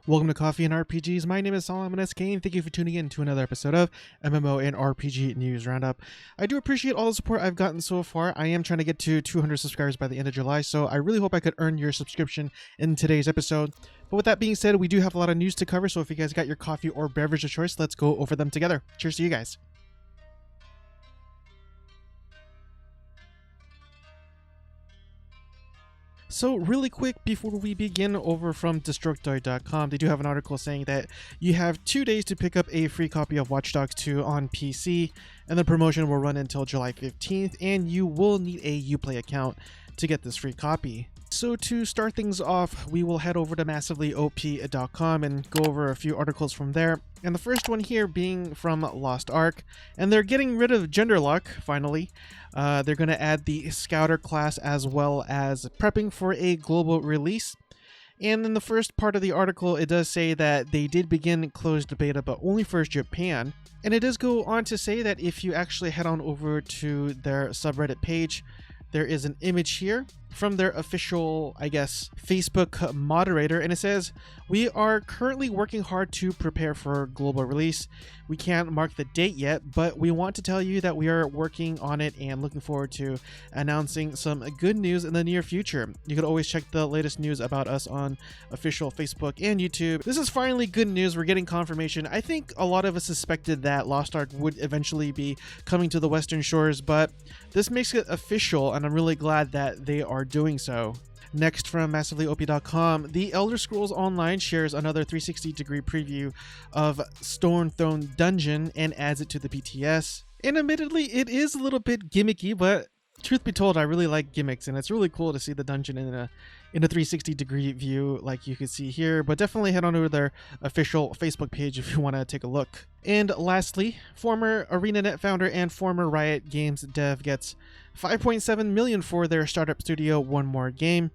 Welcome to Coffee and RPGs. My name is Solomon SK, and thank you for tuning in to another episode of MMO and RPG News Roundup. I do appreciate all the support I've gotten so far. I am trying to get to 200 subscribers by the end of July, so I really hope I could earn your subscription in today's episode. But with that being said, we do have a lot of news to cover, so if you guys got your coffee or beverage of choice, let's go over them together. Cheers to you guys. So really quick before we begin, over from Destructoid.com, they do have an article saying that you have 2 days to pick up a free copy of Watch Dogs 2 on PC, and the promotion will run until July 15th, and you will need a Uplay account to get this free copy. So to start things off, we will head over to massivelyop.com and go over a few articles from there. And the first one here being from Lost Ark, and they're getting rid of gender lock, finally. They're going to add the Scouter class as well as prepping for a global release. And in the first part of the article, it does say that they did begin closed beta, but only for Japan. And it does go on to say that if you actually head on over to their subreddit page, there is an image here from their official, I guess, Facebook moderator, and it says, "We are currently working hard to prepare for global release. We can't mark the date yet, but we want to tell you that we are working on it and looking forward to announcing some good news in the near future. You could always check the latest news about us on official Facebook and YouTube. This is finally good news. We're getting confirmation. I think a lot of us suspected that Lost Ark would eventually be coming to the Western Shores, but this makes it official, and I'm really glad that they are doing so." Next, from massivelyop.com, The Elder Scrolls Online shares another 360-degree preview of Stonethorne Dungeon and adds it to the BTS. And admittedly, it is a little bit gimmicky, but truth be told, I really like gimmicks, and it's really cool to see the dungeon in a 360-degree view like you can see here. But definitely head on over to their official Facebook page if you want to take a look. And lastly, former ArenaNet founder and former Riot Games dev gets $5.7 million for their startup studio One More Game.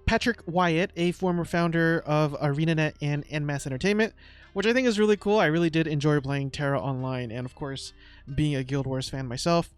Patrick Wyatt, a former founder of ArenaNet and Darewise Entertainment, which I think is really cool. I really did enjoy playing Terra Online, and of course, being a Guild Wars fan myself.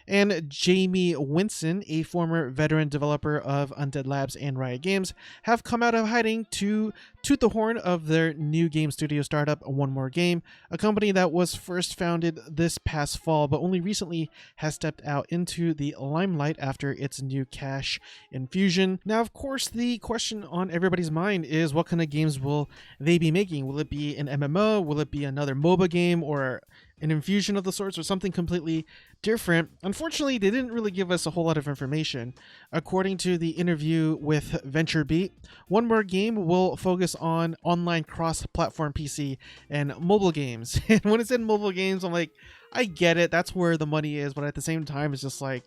And Jamie Winson, a former veteran developer of Undead Labs and Riot Games, have come out of hiding to toot the horn of their new game studio startup, One More Game, a company that was first founded this past fall, but only recently has stepped out into the limelight after its new cash infusion. Now, of course, the question on everybody's mind is, what kind of games will they be making? Will it be an MMO? Will it be another MOBA game, or an infusion of the sorts, or something completely different? Unfortunately, they didn't really give us a whole lot of information. According to the interview with VentureBeat, One More Game will focus on online cross-platform PC and mobile games. And when it's in mobile games, I'm like, I get it, that's where the money is, but at the same time, it's just like,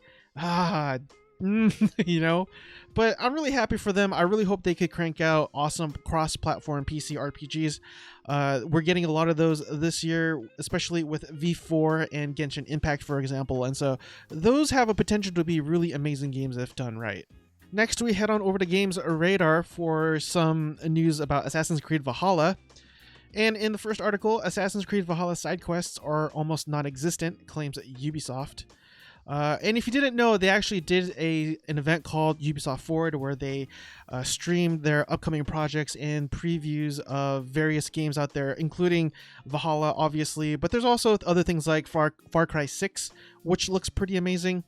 you know? But I'm really happy for them. I really hope they could crank out awesome cross-platform PC RPGs. We're getting a lot of those this year, especially with V4 and Genshin Impact, for example. And so those have a potential to be really amazing games if done right. Next, we head on over to Games Radar for some news about Assassin's Creed Valhalla. And in the first article, Assassin's Creed Valhalla side quests are almost non-existent, claims Ubisoft. And if you didn't know, they actually did an event called Ubisoft Forward, where they streamed their upcoming projects and previews of various games out there, including Valhalla, obviously. But there's also other things like Far Cry 6, which looks pretty amazing.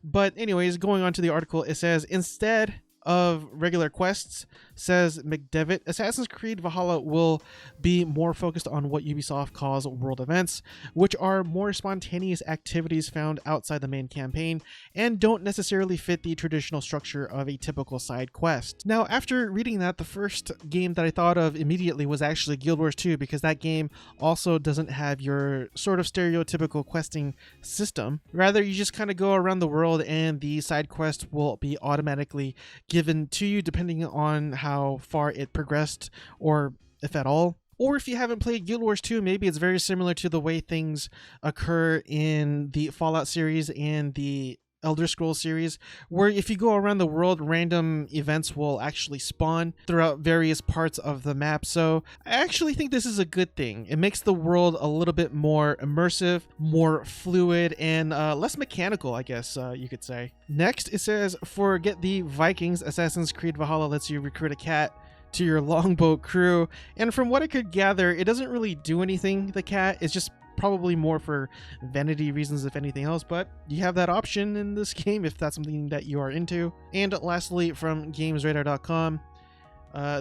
But anyways, going on to the article, it says, instead of regular quests, says McDevitt, Assassin's Creed Valhalla will be more focused on what Ubisoft calls world events, which are more spontaneous activities found outside the main campaign and don't necessarily fit the traditional structure of a typical side quest. Now, after reading that, the first game that I thought of immediately was actually Guild Wars 2, because that game also doesn't have your sort of stereotypical questing system. Rather, you just kind of go around the world and the side quest will be automatically given to you depending on how far it progressed, or if at all. Or if you haven't played Guild Wars 2, maybe it's very similar to the way things occur in the Fallout series and the Elder Scrolls series, where if you go around the world, random events will actually spawn throughout various parts of the map. So I actually think this is a good thing. It makes the world a little bit more immersive, more fluid, and less mechanical, I guess you could say. Next, it says, forget the Vikings. Assassin's Creed Valhalla lets you recruit a cat to your longboat crew. And from what I could gather, it doesn't really do anything, the cat. It's just probably more for vanity reasons if anything else, but you have that option in this game if that's something that you are into. And lastly, from gamesradar.com,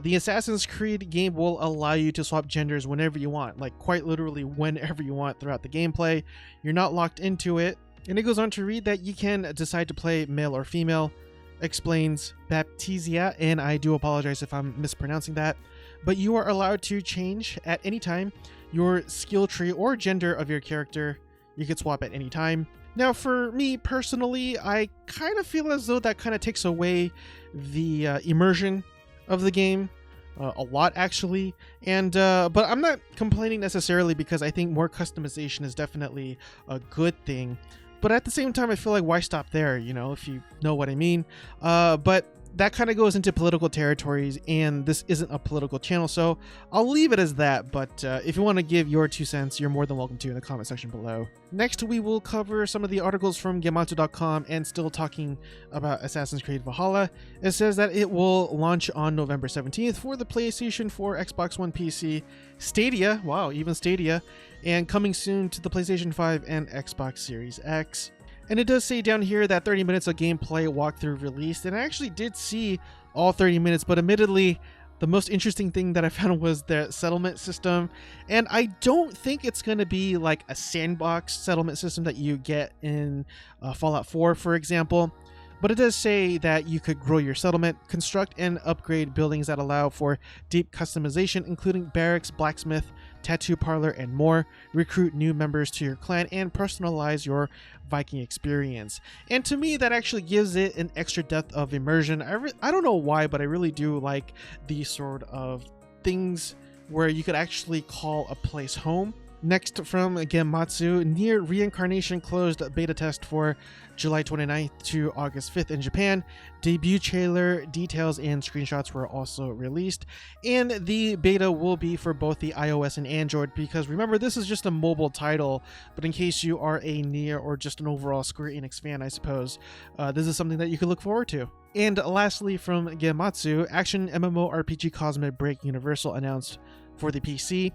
the Assassin's Creed game will allow you to swap genders whenever you want, like quite literally whenever you want throughout the gameplay. You're not locked into it. And it goes on to read that you can decide to play male or female, explains Baptisia, and I do apologize if I'm mispronouncing that, but you are allowed to change at any time your skill tree or gender of your character. You can swap at any time. Now, for me personally, I kind of feel as though that kind of takes away the immersion of the game a lot, actually. And but I'm not complaining necessarily, because I think more customization is definitely a good thing. But at the same time, I feel like why stop there, you know, if you know what I mean. But that kind of goes into political territories, and this isn't a political channel, so I'll leave it as that. But if you want to give your 2 cents, you're more than welcome to in the comment section below. Next, we will cover some of the articles from Gematsu.com, and still talking about Assassin's Creed Valhalla. It says that it will launch on November 17th for the PlayStation 4, Xbox One, PC, Stadia, wow, even Stadia, and coming soon to the PlayStation 5 and Xbox Series X. And it does say down here that 30 minutes of gameplay walkthrough released, and I actually did see all 30 minutes, but admittedly, the most interesting thing that I found was the settlement system. And I don't think it's going to be like a sandbox settlement system that you get in Fallout 4, for example. But it does say that you could grow your settlement, construct and upgrade buildings that allow for deep customization, including barracks, blacksmith, tattoo parlor, and more, recruit new members to your clan, and personalize your Viking experience. And to me, that actually gives it an extra depth of immersion. I don't know why, but I really do like these sort of things where you could actually call a place home. Next, from Gematsu, Nier Reincarnation closed beta test for July 29th to August 5th in Japan. Debut trailer details and screenshots were also released, and the beta will be for both the iOS and Android, because remember, this is just a mobile title, but in case you are a Nier or just an overall Square Enix fan, I suppose, this is something that you could look forward to. And lastly, from Gematsu, action MMORPG Cosmicbreak Universal announced for the PC.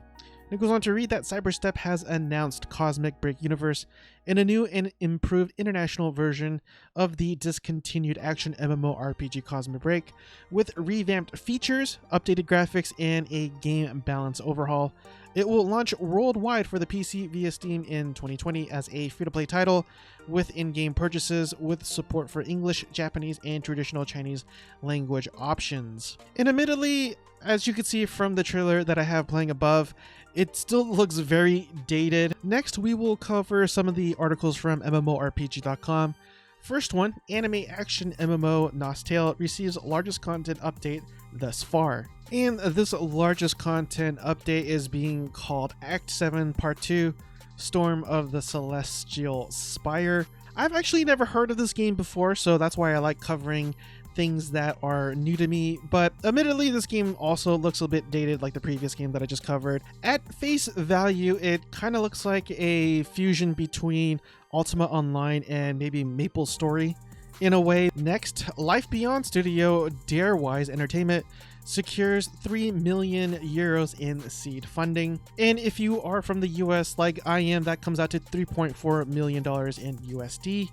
It goes on to read that Cyberstep has announced Cosmicbreak Universe in a new and improved international version of the discontinued action MMORPG Cosmicbreak, with revamped features, updated graphics, and a game balance overhaul. It will launch worldwide for the PC via Steam in 2020 as a free-to-play title with in-game purchases, with support for English, Japanese, and traditional Chinese language options. And admittedly, as you can see from the trailer that I have playing above, it still looks very dated. Next, we will cover some of the articles from MMORPG.com. First one, anime action MMO NosTale receives largest content update thus far. And this largest content update is being called Act 7 Part 2, Storm of the Celestial Spire. I've actually never heard of this game before, so that's why I like covering things that are new to me, but admittedly this game also looks a bit dated like the previous game that I just covered. At face value, it kind of looks like a fusion between Ultima Online and maybe MapleStory in a way. Next, Life Beyond studio Darewise Entertainment secures 3 million euros in seed funding, and if you are from the US like I am, that comes out to $3.4 million in USD.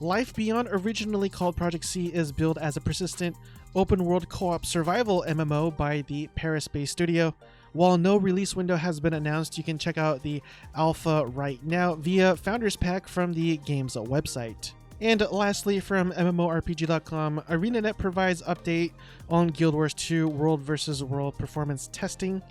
Life Beyond, originally called Project C, is billed as a persistent open-world co-op survival MMO by the Paris-based studio. While no release window has been announced, you can check out the alpha right now via Founders Pack from the game's website. And lastly, from MMORPG.com, ArenaNet provides update on Guild Wars 2 World vs. World performance testing.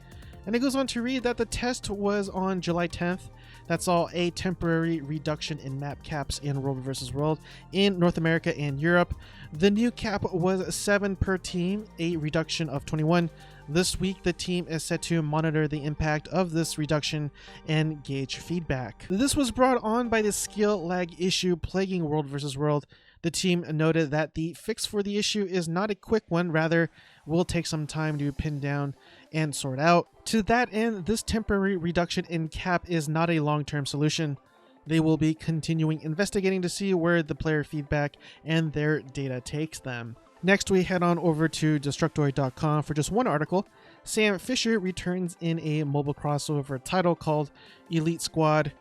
And it goes on to read that the test was on July 10th. That saw a temporary reduction in map caps in World vs. World in North America and Europe. The new cap was 7 per team, a reduction of 21. This week, the team is set to monitor the impact of this reduction and gauge feedback. This was brought on by the skill lag issue plaguing World vs. World. The team noted that the fix for the issue is not a quick one, rather will take some time to pin down and sort out. To that end, this temporary reduction in cap is not a long-term solution. They will be continuing investigating to see where the player feedback and their data takes them. Next, we head on over to Destructoid.com for just one article. Sam Fisher returns in a mobile crossover title called Elite Squad.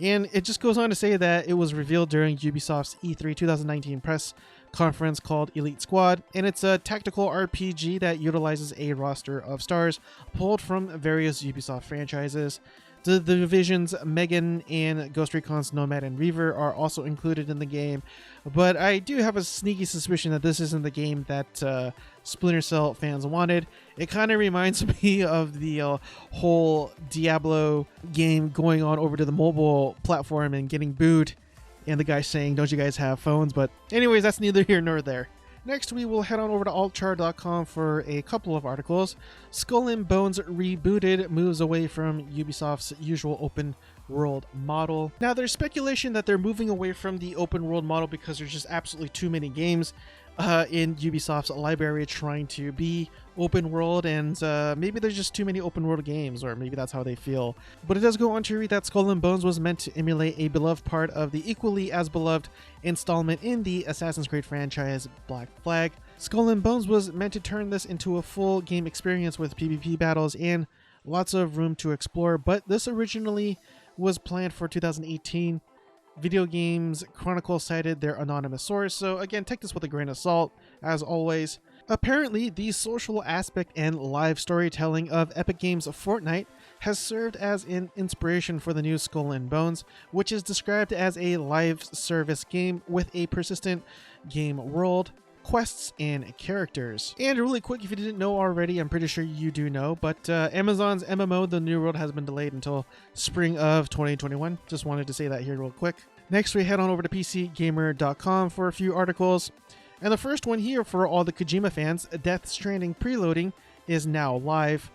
And it just goes on to say that it was revealed during Ubisoft's E3 2019 press conference called Elite Squad, and it's a tactical RPG that utilizes a roster of stars pulled from various Ubisoft franchises. The Division's Megan and Ghost Recon's Nomad and Reaver are also included in the game, but I do have a sneaky suspicion that this isn't the game that Splinter Cell fans wanted. It kind of reminds me of the whole Diablo game going on over to the mobile platform and getting booed, and the guy saying, "Don't you guys have phones?" But anyways, that's neither here nor there. Next, we will head on over to altchar.com for a couple of articles. Skull and Bones Rebooted moves away from Ubisoft's usual open world model. Now, there's speculation that they're moving away from the open world model because there's just absolutely too many games in Ubisoft's library trying to be open world, and maybe there's just too many open world games, or maybe that's how they feel. But it does go on to read that Skull and Bones was meant to emulate a beloved part of the equally as beloved installment in the Assassin's Creed franchise, Black Flag. Skull and Bones was meant to turn this into a full game experience with PvP battles and lots of room to explore, but this originally was planned for 2018. Video Games Chronicle cited their anonymous source, so again, take this with a grain of salt, as always. Apparently, the social aspect and live storytelling of Epic Games' Fortnite has served as an inspiration for the new Skull and Bones, which is described as a live service game with a persistent game world, quests, and characters. And really quick, if you didn't know already, I'm pretty sure you do know, but Amazon's MMO The New World has been delayed until spring of 2021. Just wanted to say that here real quick. Next, we head on over to PCGamer.com for a few articles. And the first one here for all the Kojima fans, Death Stranding preloading is now live.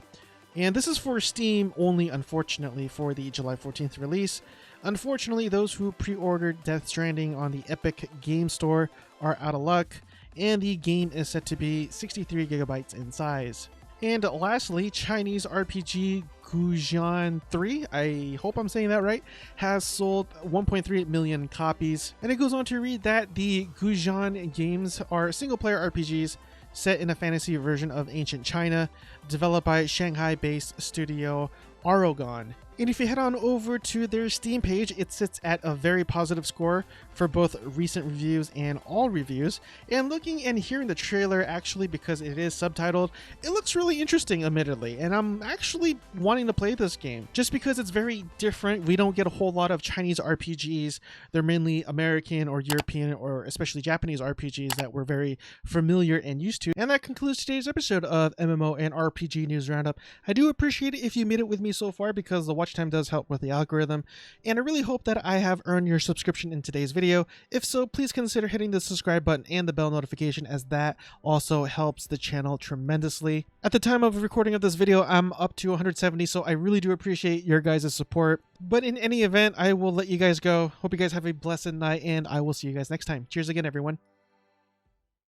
And this is for Steam only, unfortunately, for the July 14th release. Unfortunately, those who pre-ordered Death Stranding on the Epic Game Store are out of luck, and the game is set to be 63 gigabytes in size. And lastly, Chinese RPG Gujian 3, I hope I'm saying that right, has sold 1.3 million copies. And it goes on to read that the Gujian games are single-player RPGs set in a fantasy version of ancient China, developed by Shanghai-based studio Aragon. And if you head on over to their Steam page, it sits at a very positive score for both recent reviews and all reviews. And looking and hearing the trailer, actually, because it is subtitled, it looks really interesting, admittedly. And I'm actually wanting to play this game just because it's very different. We don't get a whole lot of Chinese RPGs. They're mainly American or European or especially Japanese RPGs that we're very familiar and used to. And that concludes today's episode of MMO and RPG News Roundup. I do appreciate it if you made it with me so far, because the watch time does help with the algorithm, and I really hope that I have earned your subscription in today's video. If so, please consider hitting the subscribe button and the bell notification, as that also helps the channel tremendously. At the time of recording of this video, I'm up to 170, so I really do appreciate your guys' support. But in any event, I will let you guys go. Hope you guys have a blessed night, and I will see you guys next time. Cheers again, everyone.